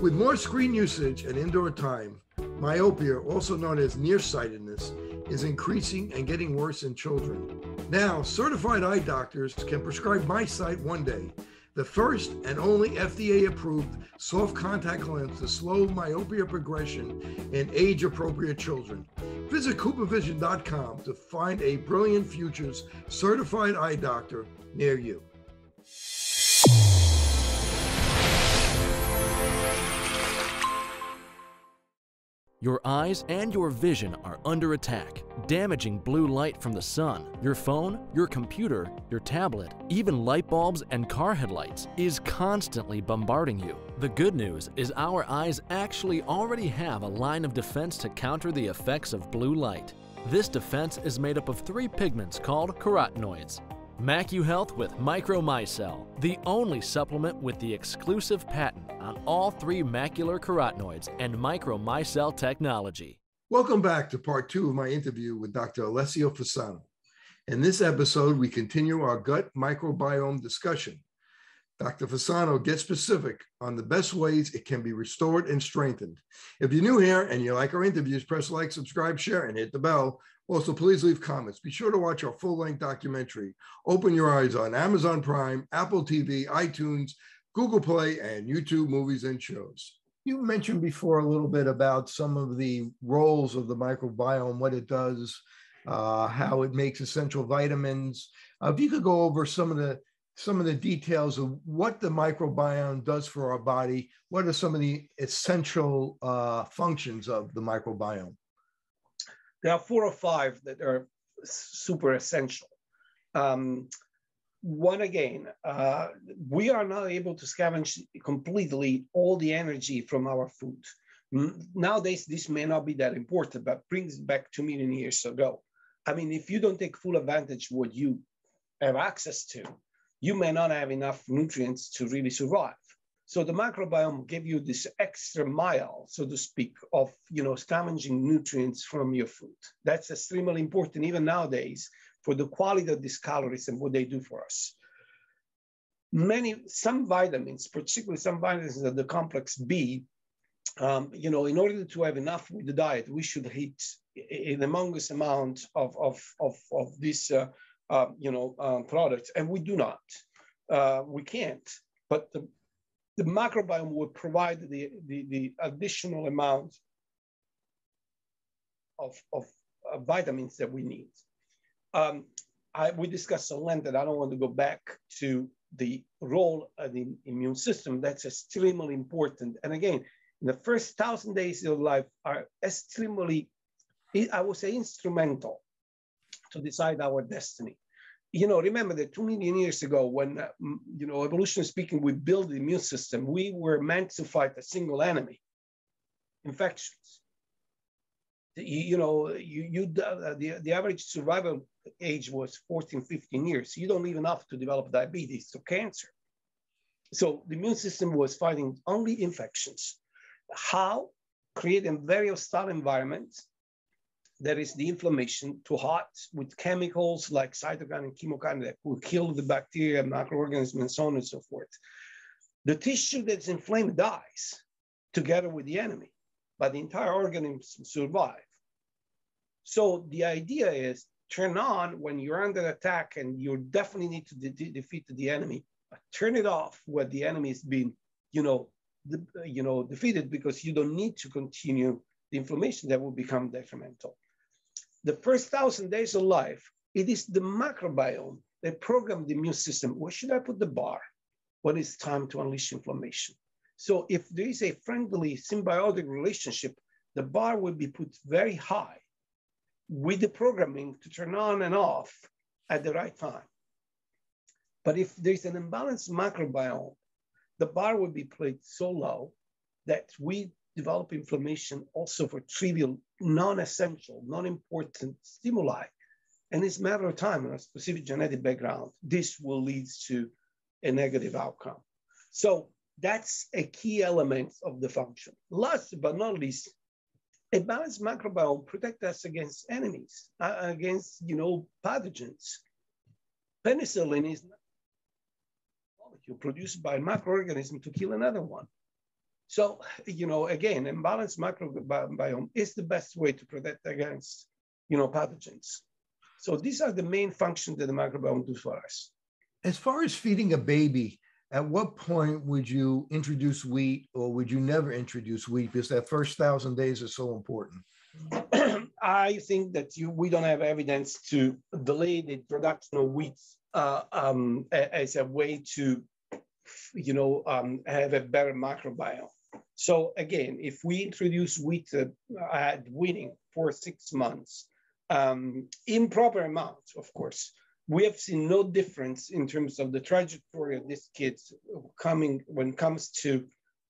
With more screen usage and indoor time, myopia, also known as nearsightedness, is increasing and getting worse in children. Now, certified eye doctors can prescribe MiSight One Day, the first and only FDA-approved soft contact lens to slow myopia progression in age-appropriate children. Visit CooperVision.com to find a Brilliant Futures certified eye doctor near you. Your eyes and your vision are under attack. Damaging blue light from the sun, your phone, your computer, your tablet, even light bulbs and car headlights is constantly bombarding you. The good news is our eyes actually already have a line of defense to counter the effects of blue light. This defense is made up of 3 pigments called carotenoids. MacuHealth with Micromicelle, the only supplement with the exclusive patent on all 3 macular carotenoids and Micromicelle technology. Welcome back to part 2 of my interview with Dr. Alessio Fasano. In this episode, we continue our gut microbiome discussion. Dr. Fasano gets specific on the best ways it can be restored and strengthened. If you're new here and you like our interviews, press like, subscribe, share, and hit the bell. Also, please leave comments. Be sure to watch our full-length documentary, Open Your Eyes, on Amazon Prime, Apple TV, iTunes, Google Play, and YouTube Movies and Shows. You mentioned before a little bit about some of the roles of the microbiome, what it does, how it makes essential vitamins. If you could go over some of the details of what the microbiome does for our body, what are some of the essential functions of the microbiome? There are 4 or 5 that are super essential. One, again, we are not able to scavenge completely all the energy from our food. Nowadays, this may not be that important, but brings back 2 million years ago. I mean, if you don't take full advantage of what you have access to, you may not have enough nutrients to really survive. So the microbiome give you this extra mile, so to speak, of scavenging nutrients from your food. That's extremely important even nowadays for the quality of these calories and what they do for us. Some vitamins, particularly some vitamins of the complex B, in order to have enough with the diet, we should eat an humongous amount of these products, and we do not. We can't. But the microbiome will provide the additional amount of vitamins that we need. We discussed on length that I don't want to go back to the role of the immune system. That's extremely important. And again, in the first 1,000 days of life are extremely, I would say, instrumental to decide our destiny. Remember that 2 million years ago, when, evolutionarily speaking, we built the immune system, we were meant to fight a single enemy, infections. The average survival age was 14, 15 years. You don't live enough to develop diabetes or cancer. So the immune system was fighting only infections. How? Creating very hostile environments. There is the inflammation too hot with chemicals like cytokine and chemokine that will kill the bacteria, microorganisms, and so on and so forth. The tissue that's inflamed dies together with the enemy, but the entire organism survive. So the idea is turn on when you're under attack and you definitely need to defeat the enemy, but turn it off when the enemy is being, defeated, because you don't need to continue the inflammation that will become detrimental. The first 1,000 days of life, it is the microbiome that programs the immune system. Where should I put the bar when it's time to unleash inflammation? So if there is a friendly symbiotic relationship, the bar will be put very high with the programming to turn on and off at the right time. But if there's an imbalanced microbiome, the bar will be placed so low that we develop inflammation also for trivial, non-essential, non-important stimuli. And it's a matter of time and a specific genetic background, this will lead to a negative outcome. So that's a key element of the function. Last but not least, a balanced microbiome protects us against enemies, against pathogens. Penicillin is not a molecule produced by a microorganism to kill another one. So, again, imbalanced microbiome is the best way to protect against, pathogens. So these are the main functions that the microbiome does for us. As far as feeding a baby, at what point would you introduce wheat, or would you never introduce wheat, because that first 1,000 days is so important? I think that we don't have evidence to delay the introduction of wheat as a way to, have a better microbiome. So again, if we introduce wheat at weaning for 6 months, in proper amounts, of course, we have seen no difference in terms of the trajectory of these kids when it comes to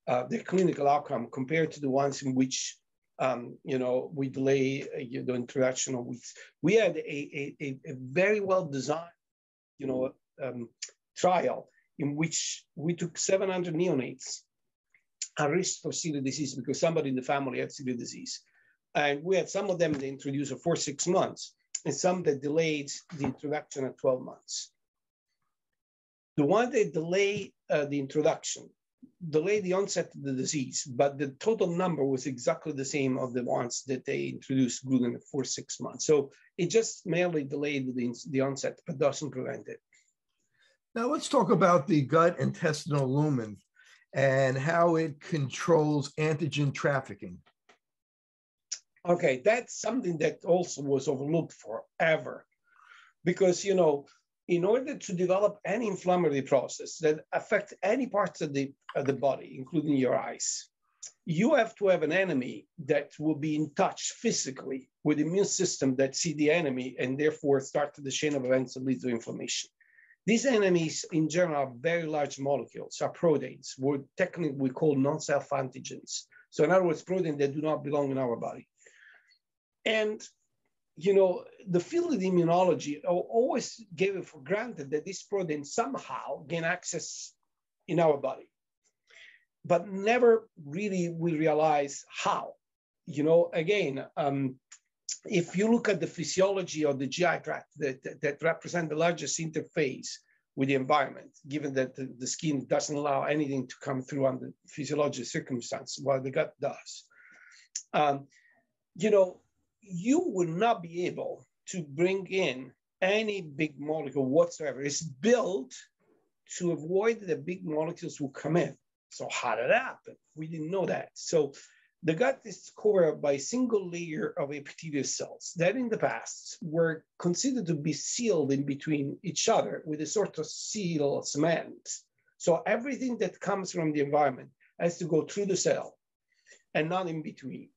their clinical outcome compared to the ones in which we delay the introduction of wheat. We had a very well designed, trial in which we took 700 neonates at risk for celiac disease because somebody in the family had celiac disease. And we had some of them that introduced for 6 months and some that delayed the introduction at 12 months. The one that delayed the introduction, delayed the onset of the disease, but the total number was exactly the same of the ones that they introduced gluten for 6 months. So it just merely delayed the onset, but doesn't prevent it. Now let's talk about the gut intestinal lumen and how it controls antigen trafficking. Okay, that's something that also was overlooked forever because, in order to develop any inflammatory process that affects any parts of the body, including your eyes, you have to have an enemy that will be in touch physically with the immune system that see the enemy and therefore start the chain of events that lead to inflammation. These enemies in general are very large molecules, are proteins, what technically we call non-self antigens. So in other words, proteins that do not belong in our body. And, the field of immunology always gave it for granted that this protein somehow gain access in our body, but never really we realize how. Again, if you look at the physiology of the GI tract that represent the largest interface with the environment, given that the skin doesn't allow anything to come through under physiological circumstances, while the gut does, you will not be able to bring in any big molecule whatsoever. It's built to avoid the big molecules will come in. So how did that happen? We didn't know that. So the gut is covered by a single layer of epithelial cells that in the past were considered to be sealed in between each other with a sort of seal cement. So everything that comes from the environment has to go through the cell and not in between.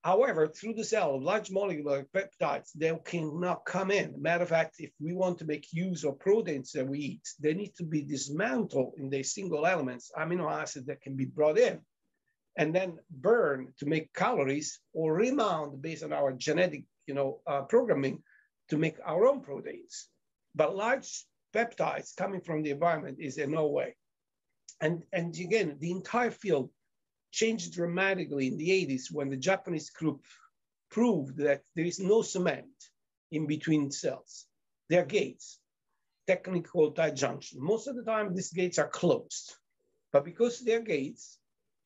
However, through the cell, large molecular peptides, they cannot come in. Matter of fact, if we want to make use of proteins that we eat, they need to be dismantled in their single elements, amino acids that can be brought in, and then burned to make calories or remount based on our genetic, programming to make our own proteins. But large peptides coming from the environment is in no way. And again, the entire field changed dramatically in the 80s when the Japanese group proved that there is no cement in between cells. They are gates, technically called tight junction. Most of the time, these gates are closed. But because they're gates,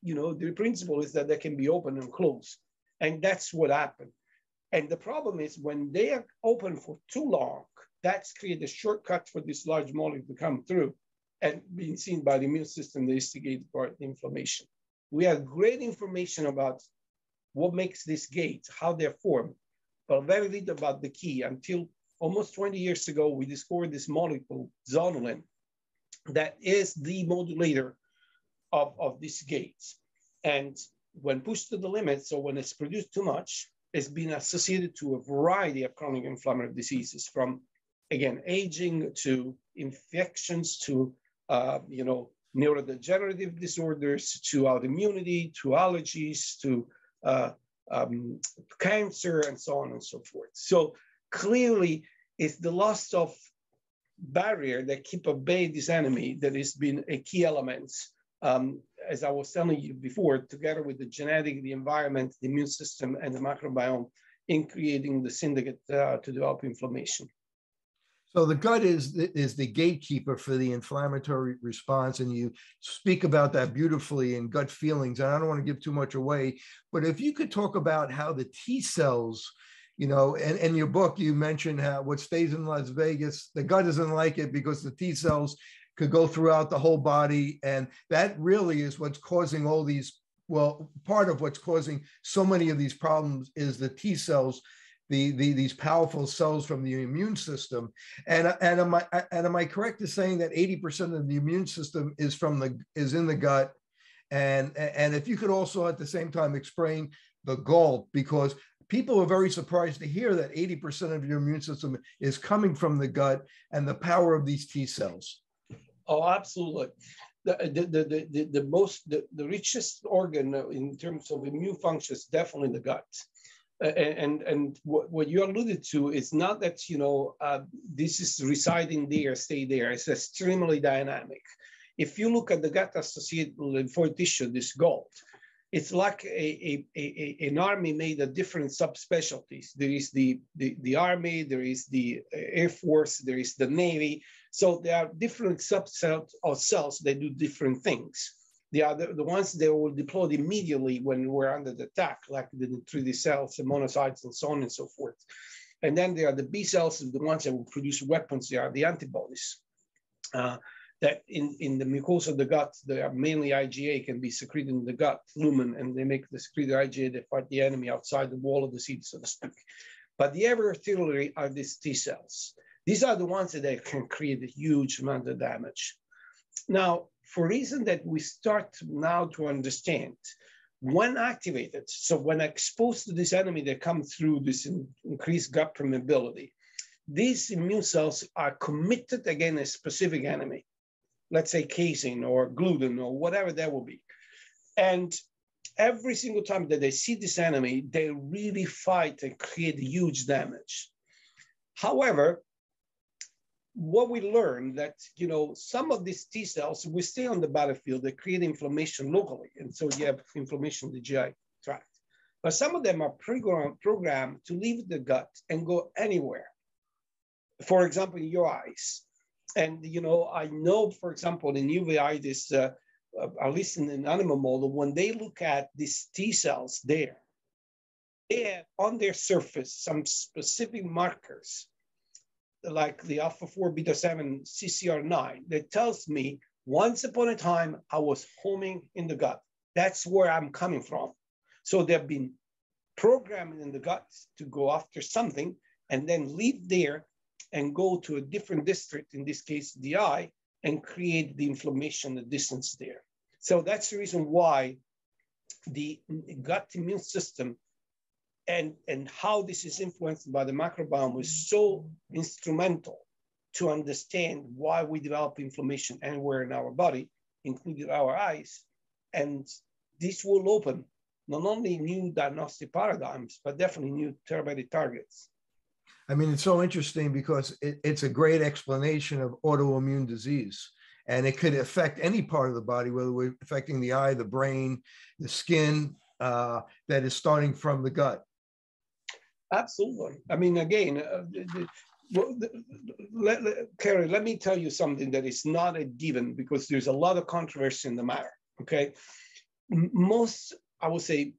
the principle is that they can be open and closed. And that's what happened. And the problem is when they are open for too long, that's created a shortcut for this large molecule to come through and being seen by the immune system that instigated part inflammation. We have great information about what makes this gate, how they're formed, but very little about the key until almost 20 years ago, we discovered this molecule, zonulin, that is the modulator of these gates. And when pushed to the limit, so when it's produced too much, it's been associated to a variety of chronic inflammatory diseases from, again, aging to infections to, neurodegenerative disorders, to autoimmunity, to allergies, to cancer, and so on and so forth. So clearly, it's the loss of barrier that keep at bay this enemy that has been a key element, as I was telling you before, together with the genetic, the environment, the immune system, and the microbiome in creating the syndicate to develop inflammation. So the gut is the gatekeeper for the inflammatory response, and you speak about that beautifully in Gut Feelings. And I don't want to give too much away, but if you could talk about how the T cells, you know, and in your book you mentioned how what stays in Las Vegas, the gut doesn't like it because the T cells could go throughout the whole body, and that really is what's causing all these. Well, part of what's causing so many of these problems is the T cells. These powerful cells from the immune system, and am I correct in saying that 80% of the immune system is in the gut, and if you could also at the same time explain the gulp, because people are very surprised to hear that 80% of your immune system is coming from the gut and the power of these T cells. Oh, absolutely. The richest organ in terms of immune function is definitely the gut. And what you alluded to is not that, this is residing there, stay there. It's extremely dynamic. If you look at the gut-associated lymphoid tissue, this gulp, it's like an army made of different subspecialties. There is the army, there is the Air Force, there is the Navy. So there are different subsets of cells that do different things. They are the ones that will deploy immediately when we're under the attack, like the 3D cells, the monocytes, and so on and so forth. And then there are the B cells, the ones that will produce weapons. They are the antibodies. That in the mucosa of the gut, they are mainly IgA, can be secreted in the gut lumen, and they make the secreted IgA that fight the enemy outside the wall of the city, so to speak. But the ever artillery are these T cells. These are the ones that can create a huge amount of damage. Now, for reason that we start now to understand, when activated, so when exposed to this enemy that comes through this increased gut permeability, these immune cells are committed against a specific enemy, let's say casein or gluten or whatever that will be. And every single time that they see this enemy, they really fight and create huge damage. However, what we learned that, some of these T cells will stay on the battlefield, they create inflammation locally. And so you have inflammation in the GI tract. But some of them are programmed to leave the gut and go anywhere. For example, in your eyes. And, I know, for example, in uveitis, at least in an animal model, when they look at these T cells there, they have on their surface some specific markers, like the alpha-4 beta-7 CCR9, that tells me once upon a time I was homing in the gut. That's where I'm coming from. So they've been programmed in the gut to go after something and then leave there and go to a different district, in this case, the eye, and create the inflammation, the distance there. So that's the reason why the gut immune system and how this is influenced by the microbiome is so instrumental to understand why we develop inflammation anywhere in our body, including our eyes. And this will open not only new diagnostic paradigms, but definitely new therapeutic targets. I mean, it's so interesting because it's a great explanation of autoimmune disease, and it could affect any part of the body, whether we're affecting the eye, the brain, the skin, that is starting from the gut. Absolutely. I mean, again, Kerry, let me tell you something that is not a given, because there's a lot of controversy in the matter, okay? Most, I would say,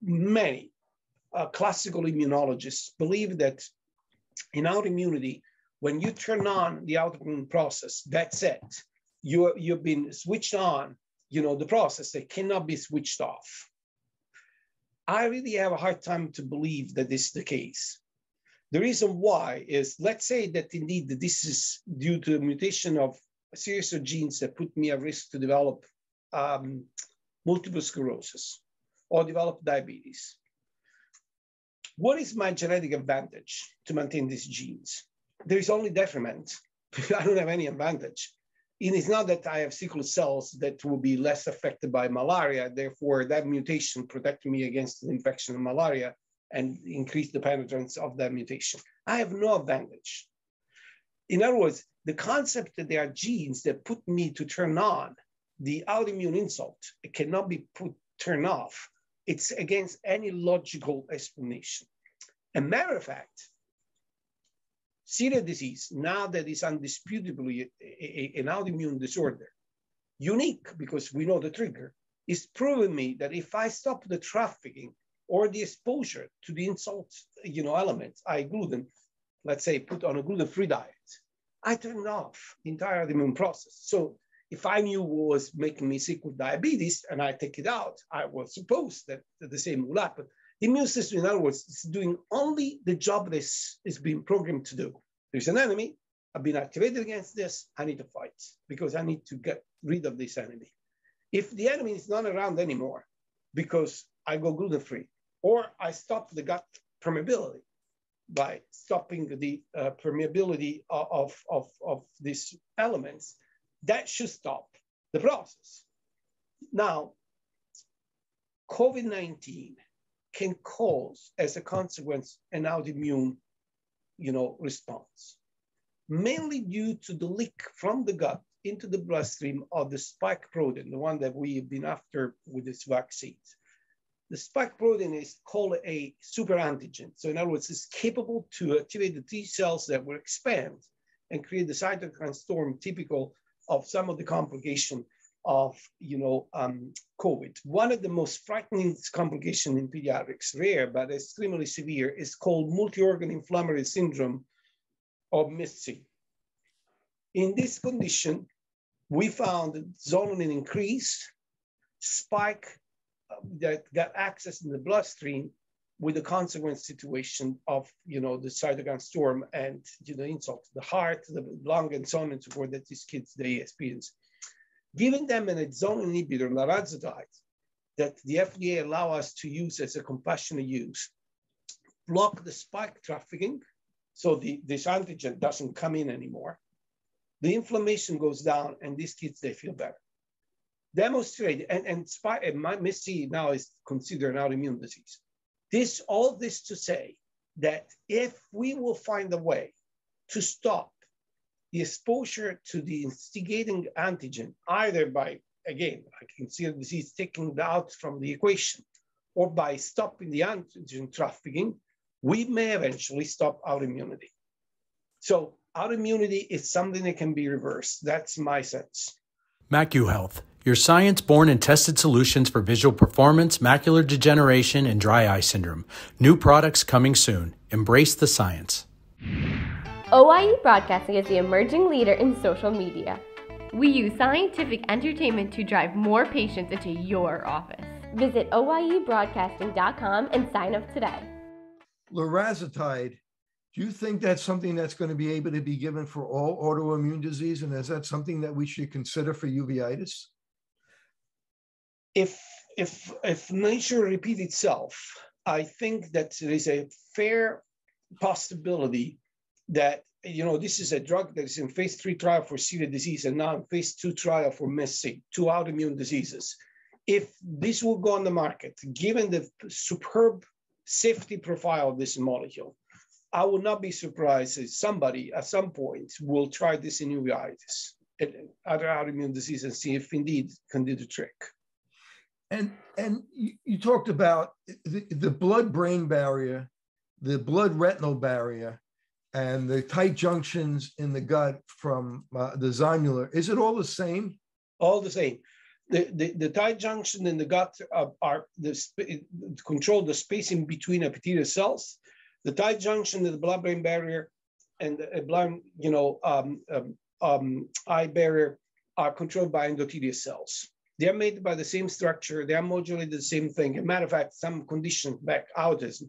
many classical immunologists believe that in autoimmunity, when you turn on the autoimmune process, that's it. You've been switched on, the process that cannot be switched off. I really have a hard time to believe that this is the case. The reason why is, let's say that indeed this is due to a mutation of a series of genes that put me at risk to develop multiple sclerosis or develop diabetes. What is my genetic advantage to maintain these genes? There is only detriment. I don't have any advantage. And it's not that I have sickle cells that will be less affected by malaria. Therefore, that mutation protected me against the infection of malaria and increase the penetrance of that mutation. I have no advantage. In other words, the concept that there are genes that put me to turn on the autoimmune insult, it cannot be turned off. It's against any logical explanation. As a matter of fact, Celiac disease, now that is undisputably an autoimmune disorder, unique because we know the trigger, is proving me that if I stop the trafficking or the exposure to the insult, elements, gluten, let's say put on a gluten-free diet, I turn off the entire immune process. So if I knew what was making me sick with diabetes and I take it out, I was suppose that the same will happen. The immune system, in other words, is doing only the job that is being programmed to do. There's an enemy. I've been activated against this. I need to fight because I need to get rid of this enemy. If the enemy is not around anymore because I go gluten-free or I stop the gut permeability by stopping the permeability of these elements, that should stop the process. Now, COVID-19 can cause, as a consequence, an autoimmune, response, mainly due to the leak from the gut into the bloodstream of the spike protein, the one that we've been after with this vaccines. The spike protein is called a super antigen. So in other words, it's capable to activate the T cells that will expand and create the cytokine storm typical of some of the complications of COVID. One of the most frightening complications in pediatrics, rare but extremely severe, is called multi-organ inflammatory syndrome of MIS-C. In this condition, we found that zonulin increased, spike that got access in the bloodstream with the consequent situation of the cytokine storm and insult to the heart, the lung, and so on and so forth that these kids they experience. Giving them an zonulin inhibitor, larazotide, that the FDA allow us to use as a compassionate use, block the spike trafficking, so this antigen doesn't come in anymore. The inflammation goes down, and these kids they feel better. Demonstrate and MIS-C now is considered an autoimmune disease. All this to say that if we will find a way to stop the exposure to the instigating antigen, either by, again, I consider disease taking it out from the equation, or by stopping the antigen trafficking, we may eventually stop autoimmunity. So autoimmunity is something that can be reversed. That's my sense. MacuHealth, your science-born and tested solutions for visual performance, macular degeneration, and dry eye syndrome. New products coming soon. Embrace the science. OIE Broadcasting is the emerging leader in social media. We use scientific entertainment to drive more patients into your office. Visit oiebroadcasting.com and sign up today. Larazotide, do you think that's something that's going to be able to be given for all autoimmune disease? And is that something that we should consider for uveitis? If nature repeats itself, I think that there is a fair possibility that, this is a drug that is in phase 3 trial for celiac disease and now in phase 2 trial for MIS-C, 2 autoimmune diseases. If this will go on the market, given the superb safety profile of this molecule, I would not be surprised if somebody at some point will try this in uveitis and other autoimmune diseases and see if indeed it can do the trick. And you talked about the blood-brain barrier, the blood-retinal barrier, and the tight junctions in the gut from the zonular. Is it all the same? All the same. The tight junction in the gut control the spacing between epithelial cells. The tight junction in the blood-brain barrier and the eye barrier are controlled by endothelial cells. They are made by the same structure. They are modulated the same thing. As a matter of fact, some conditions back autism,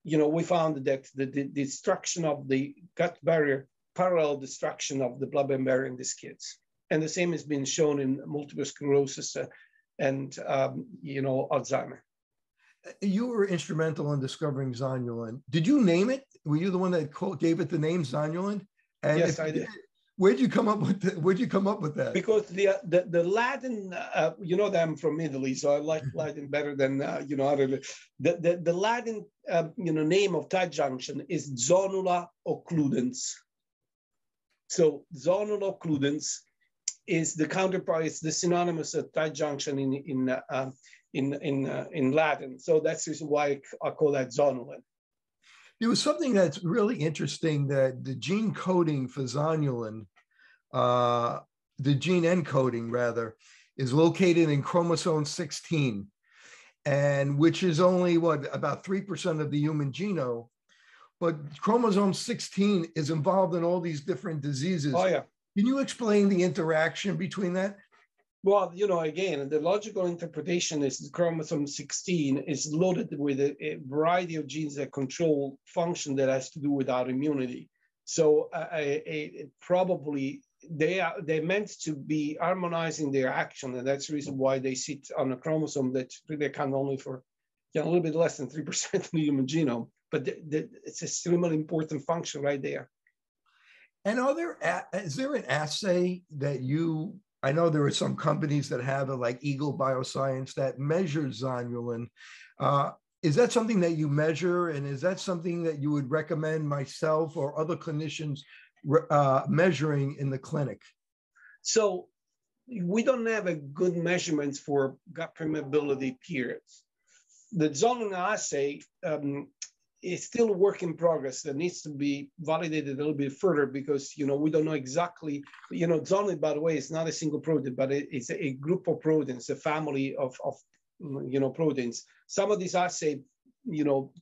we found that the destruction of the gut barrier parallel destruction of the blood-brain barrier in these kids. And the same has been shown in multiple sclerosis and Alzheimer. You were instrumental in discovering zonulin. Did you name it? Were you the one that gave it the name zonulin? And yes, I did. Where'd you come up with that? Because the Latin, that I'm from Italy, so I like Latin better than other. The Latin name of tight junction is zonula occludens. So zonula occludens is the counterpart, it's the synonymous of tight junction in Latin. So that's why I call that zonulin. There was something that's really interesting, that the gene coding for zonulin, the gene encoding rather, is located in chromosome 16, and which is only about 3% of the human genome. But chromosome 16 is involved in all these different diseases. Oh, yeah. Can you explain the interaction between that? Well, again, the logical interpretation is chromosome 16 is loaded with a variety of genes that control function that has to do with autoimmunity. So probably they're meant to be harmonizing their action, and that's the reason why they sit on a chromosome that really account only for a little bit less than 3% of the human genome. But it's a extremely important function right there. And is there an assay that I know there are some companies that have it, like Eagle Bioscience, that measures zonulin. Is that something that you measure? And is that something that you would recommend myself or other clinicians measuring in the clinic? So we don't have a good measurements for gut permeability periods. The zonulin assay is still a work in progress that needs to be validated a little bit further, because we don't know exactly. Zonulin, by the way, is not a single protein, but it's a group of proteins, a family of proteins. Some of these assays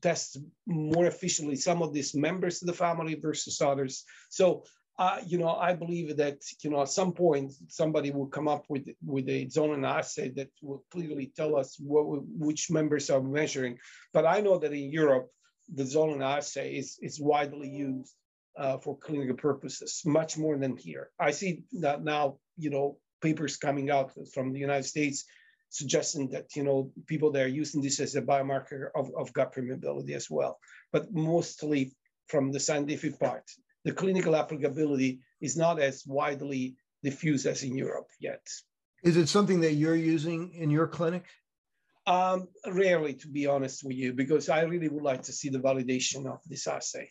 test more efficiently some of these members of the family versus others. So I believe that at some point somebody will come up with a zonulin assay that will clearly tell us which members are measuring. But I know that in Europe, the zonulin assay is widely used for clinical purposes, much more than here. I see that now, papers coming out from the United States suggesting that, people that are using this as a biomarker of gut permeability as well. But mostly from the scientific part, the clinical applicability is not as widely diffused as in Europe yet. Is it something that you're using in your clinic? Rarely, to be honest with you, because I really would like to see the validation of this assay.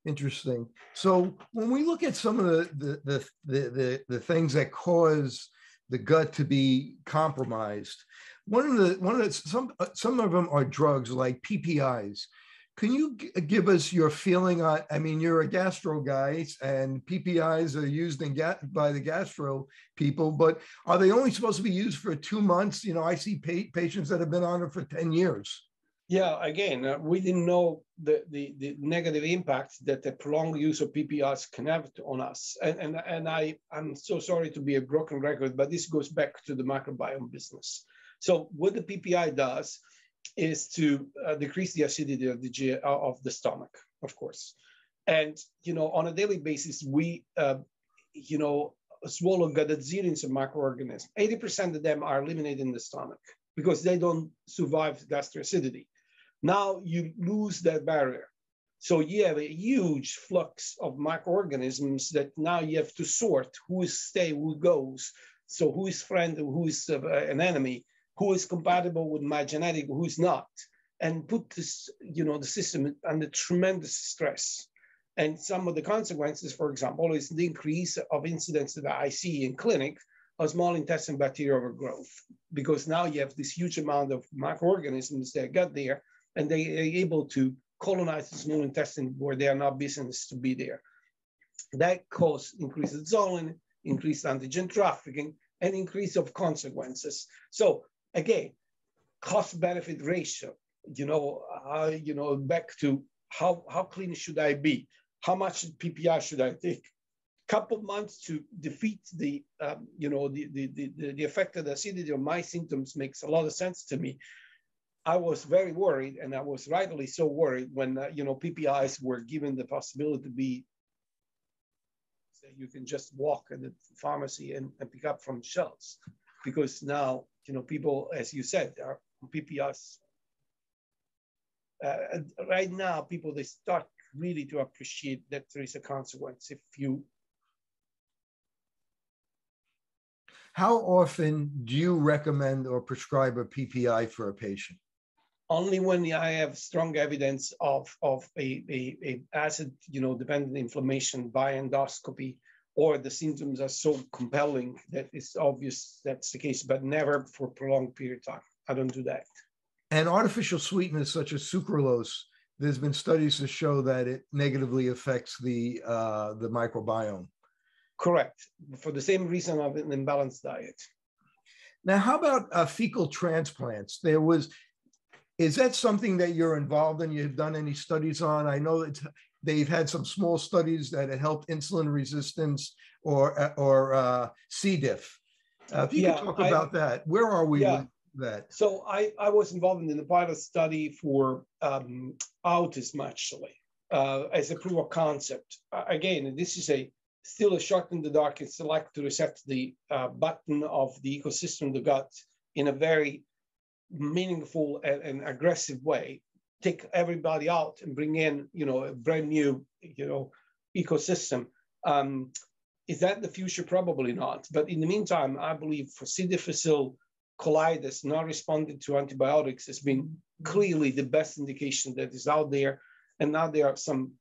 Interesting. So when we look at some of the things that cause the gut to be compromised, some of them are drugs like PPIs. Can you give us your feeling on? I mean, you're a gastro guy, and PPIs are used by the gastro people, but are they only supposed to be used for 2 months? I see patients that have been on it for 10 years. Yeah, again, we didn't know the negative impact that the prolonged use of PPIs can have on us. And I'm so sorry to be a broken record, but this goes back to the microbiome business. So what the PPI does is to decrease the acidity of the stomach, of course. And, on a daily basis, we, swallow gazillions of microorganisms. 80% of them are eliminated in the stomach because they don't survive gastracidity. Now you lose that barrier. So you have a huge flux of microorganisms that now you have to sort who stay, who goes. So who is friend, who is an enemy, who is compatible with my genetic, who's not, and put this, the system under tremendous stress. And some of the consequences, for example, is the increase of incidence that I see in clinic of small intestine bacterial overgrowth, because now you have this huge amount of microorganisms that got there, and they are able to colonize the small intestine where they are not business to be there. That causes increased zonulin, increased antigen trafficking, and increase of consequences. So again, cost-benefit ratio, back to how clean should I be? How much PPI should I take? Couple months to defeat the affected acidity of my symptoms makes a lot of sense to me. I was very worried, and I was rightly so worried when PPIs were given the possibility to be, you can just walk in the pharmacy and pick up from shelves, because now people, as you said, are PPIs. Right now, people, they start really to appreciate that there is a consequence if you. How often do you recommend or prescribe a PPI for a patient? Only when I have strong evidence of a acid, dependent inflammation by endoscopy, or the symptoms are so compelling that it's obvious that's the case, but never for a prolonged period of time. I don't do that. And artificial sweeteners such as sucralose, there's been studies to show that it negatively affects the microbiome. Correct, for the same reason of an imbalanced diet. Now, how about fecal transplants? Is that something that you're involved in? You've done any studies on? I know that they've had some small studies that have helped insulin resistance or C. diff. If you could talk about that, where are we with that? So I was involved in the pilot study for autism, actually, as a proof of concept. Again, this is still a shot in the dark. It's like to reset the button of the ecosystem, the gut, in a very meaningful and aggressive way. Take everybody out and bring in, a brand new, ecosystem. Is that the future? Probably not. But in the meantime, I believe for C. difficile colitis not responding to antibiotics has been clearly the best indication that is out there. And now there are some,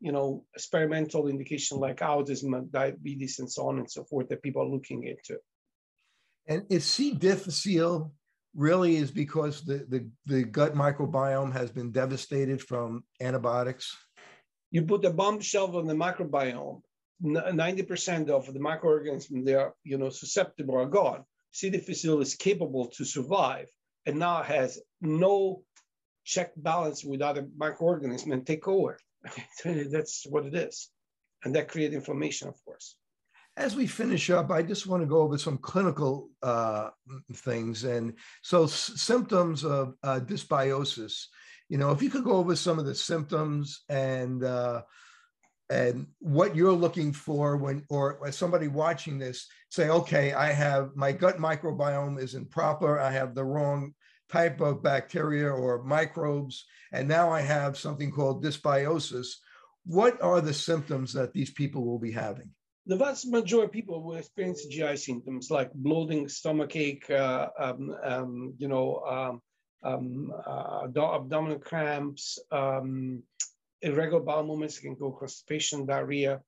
experimental indication like autism, diabetes, and so on and so forth that people are looking into. And is C. difficile really is because the gut microbiome has been devastated from antibiotics? You put a bombshell on the microbiome, 90% of the microorganisms they are, susceptible are gone. C. difficile is capable to survive and now has no check balance with other microorganisms and take over. That's what it is. And that creates inflammation, of course. As we finish up, I just want to go over some clinical things. And so symptoms of dysbiosis, if you could go over some of the symptoms and what you're looking for or as somebody watching this, say, okay, my gut microbiome isn't proper. I have the wrong type of bacteria or microbes, and now I have something called dysbiosis. What are the symptoms that these people will be having? The vast majority of people will experience GI symptoms like bloating, stomachache, abdominal cramps, irregular bowel movements, can go constipation, diarrhea.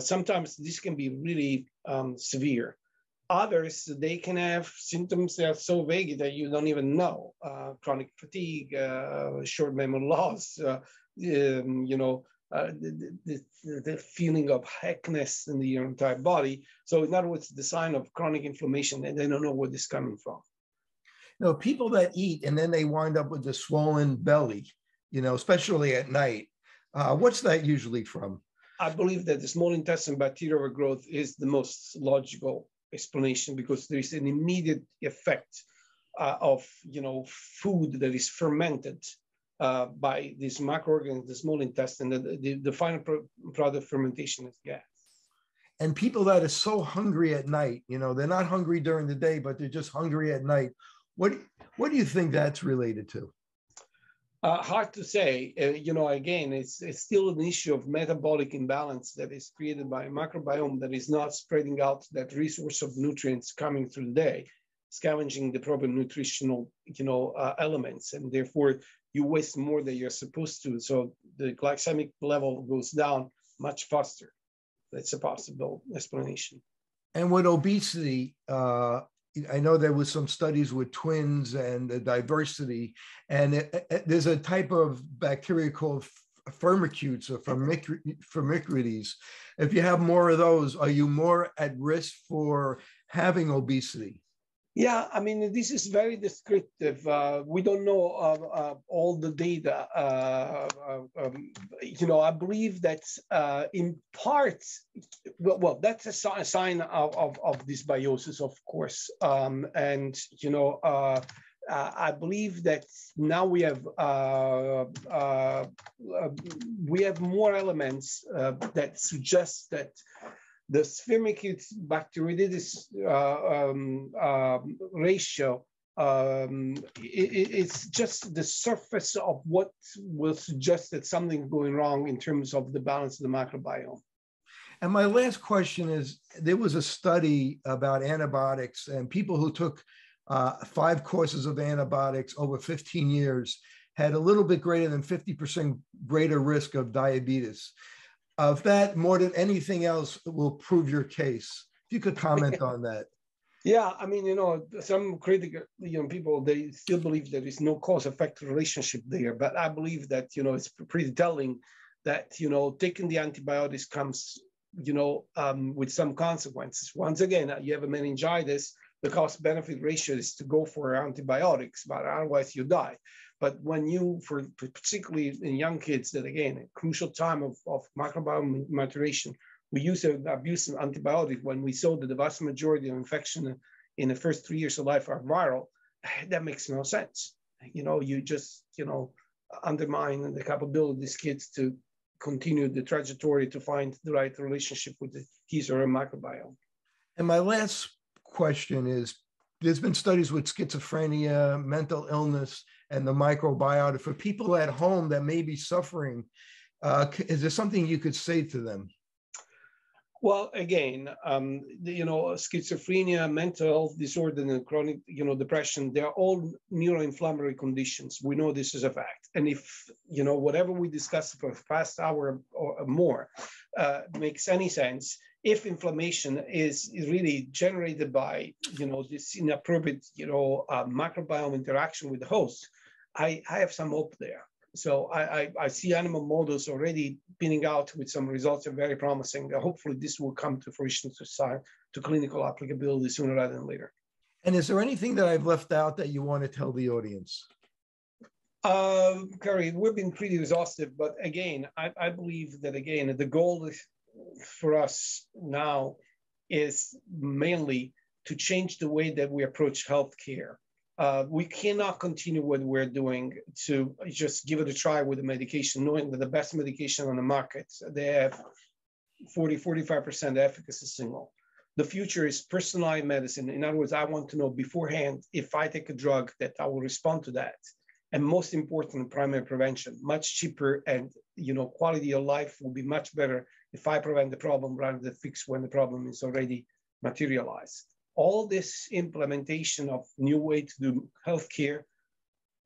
Sometimes this can be really severe. Others, they can have symptoms that are so vague that you don't even know. Chronic fatigue, short memory loss, the feeling of heckness in the entire body. So in other words, the sign of chronic inflammation, and they don't know where this is coming from. People that eat and then they wind up with a swollen belly, especially at night. What's that usually from? I believe that the small intestine bacterial overgrowth is the most logical explanation because there is an immediate effect of food that is fermented by this microorganism, the small intestine. The final product of fermentation is gas. And people that are so hungry at night, they're not hungry during the day, but they're just hungry at night. What do you think that's related to? Hard to say. Again, it's still an issue of metabolic imbalance that is created by a microbiome that is not spreading out that resource of nutrients coming through the day, scavenging the proper nutritional, elements, and therefore you waste more than you're supposed to. So the glycemic level goes down much faster. That's a possible explanation. And with obesity, I know there was some studies with twins and the diversity, and there's a type of bacteria called firmicutes or firmicutes. If you have more of those, are you more at risk for having obesity? Yeah, I mean, this is very descriptive. We don't know all the data. I believe that in part, well, that's a sign of dysbiosis, of course. I believe that now we have more elements that suggest that the firmicutes bacteroidetes ratio, it's just the surface of what will suggest that something's going wrong in terms of the balance of the microbiome. And my last question is, there was a study about antibiotics and people who took 5 courses of antibiotics over 15 years had a little bit greater than 50% greater risk of diabetes. Of that, more than anything else, will prove your case. If you could comment on that. Yeah, I mean, some critical, people, they still believe there is no cause-effect relationship there, but I believe that, it's pretty telling that, taking the antibiotics comes, with some consequences. Once again, you have a meningitis, the cost-benefit ratio is to go for antibiotics, but otherwise you die. But when particularly in young kids, that again, a crucial time of microbiome maturation, we use abuse of antibiotics when we saw that the vast majority of infection in the first 3 years of life are viral. That makes no sense. You just, undermine the capability of these kids to continue the trajectory to find the right relationship with his or her microbiome. And my last question is, there's been studies with schizophrenia, mental illness, and the microbiota. For people at home that may be suffering, is there something you could say to them? Well, again, schizophrenia, mental health disorder, and chronic, depression, they're all neuroinflammatory conditions. We know this is a fact. And if, whatever we discussed for the past hour or more makes any sense, if inflammation is really generated by, this inappropriate, microbiome interaction with the host, I have some hope there. So I see animal models already pinning out with some results that are very promising. Hopefully this will come to fruition to clinical applicability sooner rather than later. And is there anything that I've left out that you want to tell the audience? Kerry, we've been pretty exhaustive, but again, I believe that, again, the goal for us now is mainly to change the way that we approach healthcare. We cannot continue what we're doing to just give it a try with the medication, knowing that the best medication on the market, they have 40-45% efficacy signal. The future is personalized medicine. In other words, I want to know beforehand if I take a drug that I will respond to that. And most important, primary prevention, much cheaper, and quality of life will be much better if I prevent the problem rather than fix when the problem is already materialized. All this implementation of new way to do healthcare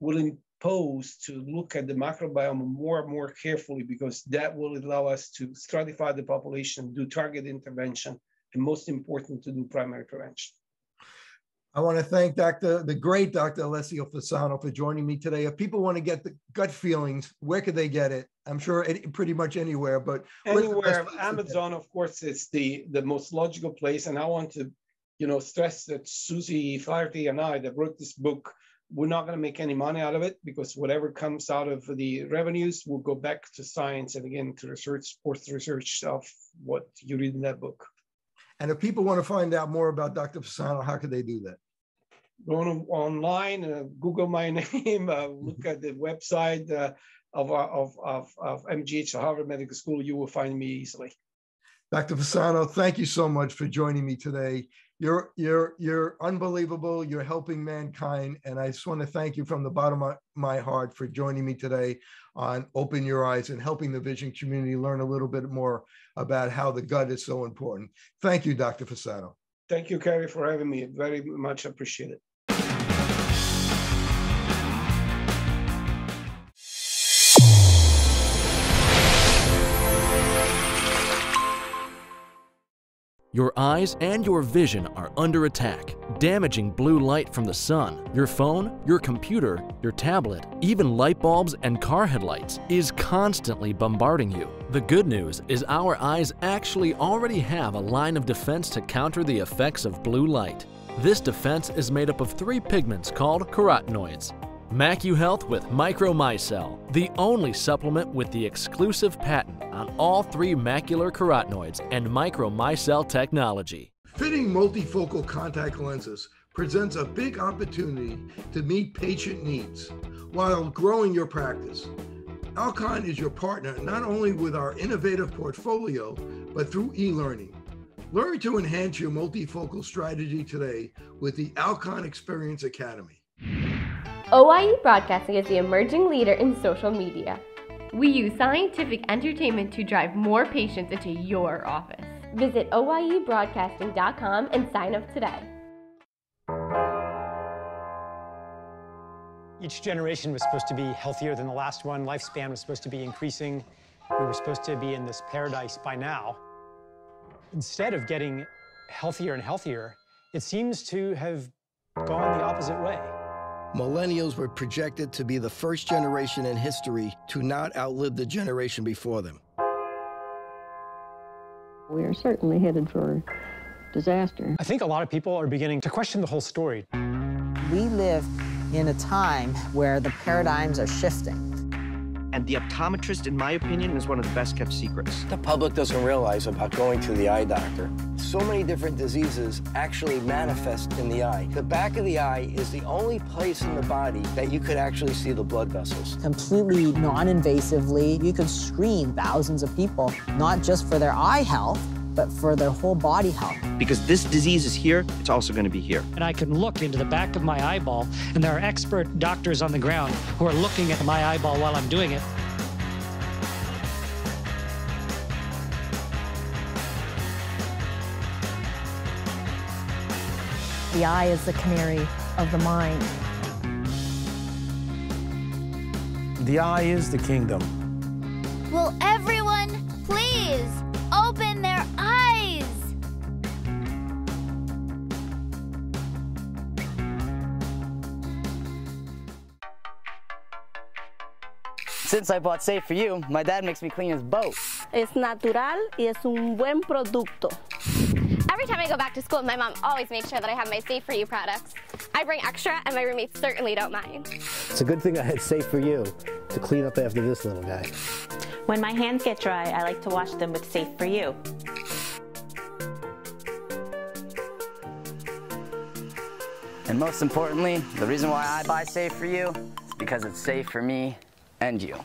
will impose to look at the microbiome more and more carefully, because that will allow us to stratify the population, do target intervention, and most important, to do primary prevention. I want to thank the great Dr. Alessio Fasano for joining me today. If people want to get the gut feelings, where could they get it? I'm sure pretty much anywhere, but anywhere. Amazon, of course, is the most logical place. And I want to stress that Susie Flaherty and I that wrote this book, we're not going to make any money out of it, because whatever comes out of the revenues will go back to science and, again, to research, support research of what you read in that book. And if people want to find out more about Dr. Fasano, how could they do that? Go online, Google my name, look at the website of MGH, the Harvard Medical School. You will find me easily. Dr. Fasano, thank you so much for joining me today. You're unbelievable. You're helping mankind. And I just want to thank you from the bottom of my heart for joining me today on Open Your Eyes and helping the vision community learn a little bit more about how the gut is so important. Thank you, Dr. Fasano. Thank you, Kerry, for having me. Very much appreciated. Your eyes and your vision are under attack. Damaging blue light from the sun, your phone, your computer, your tablet, even light bulbs and car headlights is constantly bombarding you. The good news is our eyes actually already have a line of defense to counter the effects of blue light. This defense is made up of 3 pigments called carotenoids. MacuHealth with Micromicelle, the only supplement with the exclusive patent on all 3 macular carotenoids and Micromicelle technology. Fitting multifocal contact lenses presents a big opportunity to meet patient needs while growing your practice. Alcon is your partner not only with our innovative portfolio, but through e-learning. Learn to enhance your multifocal strategy today with the Alcon Experience Academy. OIE Broadcasting is the emerging leader in social media. We use scientific entertainment to drive more patients into your office. Visit oiebroadcasting.com and sign up today. Each generation was supposed to be healthier than the last one. Lifespan was supposed to be increasing. We were supposed to be in this paradise by now. Instead of getting healthier and healthier, it seems to have gone the opposite way. Millennials were projected to be the first generation in history to not outlive the generation before them. We are certainly headed for disaster. I think a lot of people are beginning to question the whole story. We live in a time where the paradigms are shifting. And the optometrist, in my opinion, is one of the best kept secrets. The public doesn't realize about going to the eye doctor. So many different diseases actually manifest in the eye. The back of the eye is the only place in the body that you could actually see the blood vessels. Completely non-invasively, you could screen thousands of people, not just for their eye health, but for their whole body health. Because this disease is here, it's also going to be here. And I can look into the back of my eyeball, and there are expert doctors on the ground who are looking at my eyeball while I'm doing it. The eye is the canary of the mind. The eye is the kingdom. Will everyone please open their eyes? Since I bought Safe For You, my dad makes me clean his boat. Es natural y es un buen producto. Every time I go back to school, my mom always makes sure that I have my Safe For You products. I bring extra, and my roommates certainly don't mind. It's a good thing I had Safe For You to clean up after this little guy. When my hands get dry, I like to wash them with Safe For You. And most importantly, the reason why I buy Safe For You is because it's safe for me and you.